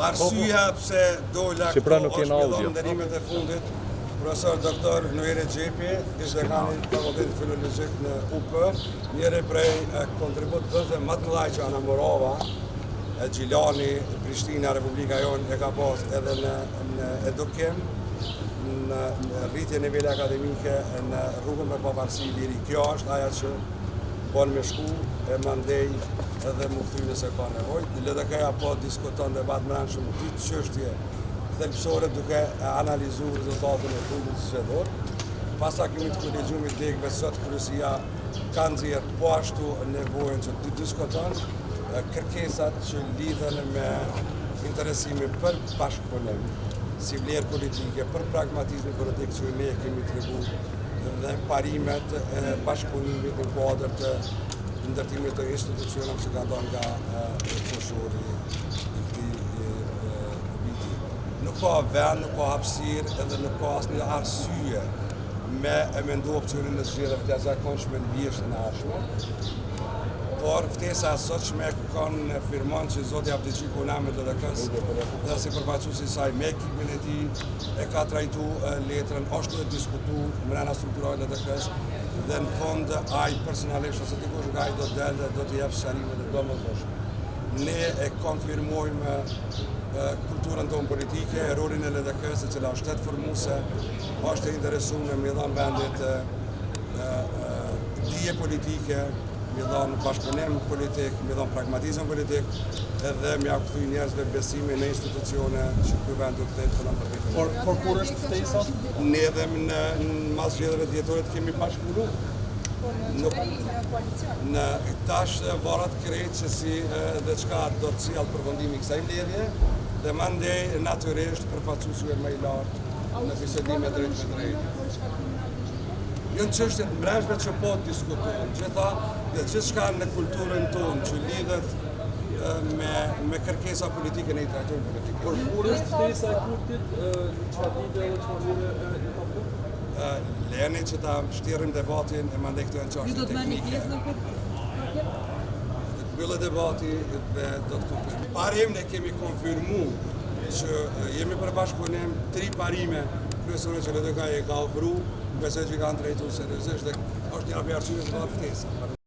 Arsyeja pse dola këto është fillon ndërimet e fundit. Profesor Dr. Noeri Xhepi, ish dekani i Fakultetit Filologjik në UP, njëri prej kontributëve më të mëdhenj që ana morova, Gjilani, Prishtina, Republika jonë e ka pas edhe në edukim, në rritje nivele akademike, në rrugën me pavarësi liri. Kjo është ajo që bën me shku e mandej edhe më kthy nëse ka nevojë. LDK-ja po diskuton debat brendshëm dy çështje thelbësore duke analizuar rezultatin e fundit zgjedhor. Pas takimit të kolegjiumit degëve sot kryesia ka nxjerrë po ashtu nevojën që të diskuton kërkesat që lidhen me interesimin për bashkëpunim, si vlerë politike, për pragmatizmin politik që ne kemi treguar dhe parimet e bashkëpunimit në kuadër të ndërtimit të institucioneve që ka dhënë nga fushori i këtij viti. Nuk ka vend, nuk ka hapësirë edhe nuk ka asnjë arsye me e mendu opcionin e zgjedhjeve të jashtëzakonshme në vjeshtën e ardhshme. Por ftesa e sotshme kanë firmon që zoti Abdiqiku Nami LDK-s dhe si përfaqësuesi i saj me ekipin e tij e ka trajtuar letrën, është diskutuar brenda strukturave të LDK-s dhe në fund ai personalisht ose dikush nga ai do të dalë dhe do të jap sqarimet e domosdoshme. Ne e konfirmojmë kulturën tonë politike, rolin e LDK-s, e cila është shtet formuese, është e interesuar me dhënë vendit dije politike, me dhënë bashkëpunim politik, me dhënë pragmatizëm politik, edhe me kthy njerëzve besimin në institucione që ky vend do të kthehet në përfitim. Por kur është ftesa? Ne edhe në mas zgjedhjeve dietore kemi bashkëpunuar. Në tash varet krejt se si dhe çka do të sjellë përfundimi i kësaj mbledhje dhe mandej natyrisht përfaqësuesi më i lartë në bisedime drejt me drejt. Janë çështje të brendshme që po diskutojnë, gjitha dhe gjithçka në kulturën tonë që lidhet me kërkesa politike në i trajtojnë politike. Por kur është ftesa e kurtit, çfarë ditë edhe çfarë vjen në papur? Lejeni që ta shtirrim debatin e mandej këto janë çështje Ju do të merrni teknike. pjesë në kurth? Të mbyllë debati dhe do të konfirmojmë. Parim ne kemi konfirmuar që jemi për bashkëpunim 3 parime kryesore që LDK-ja ka ofruar, besoj që kanë drejtuar seriozisht dhe është një arsye për ftesa.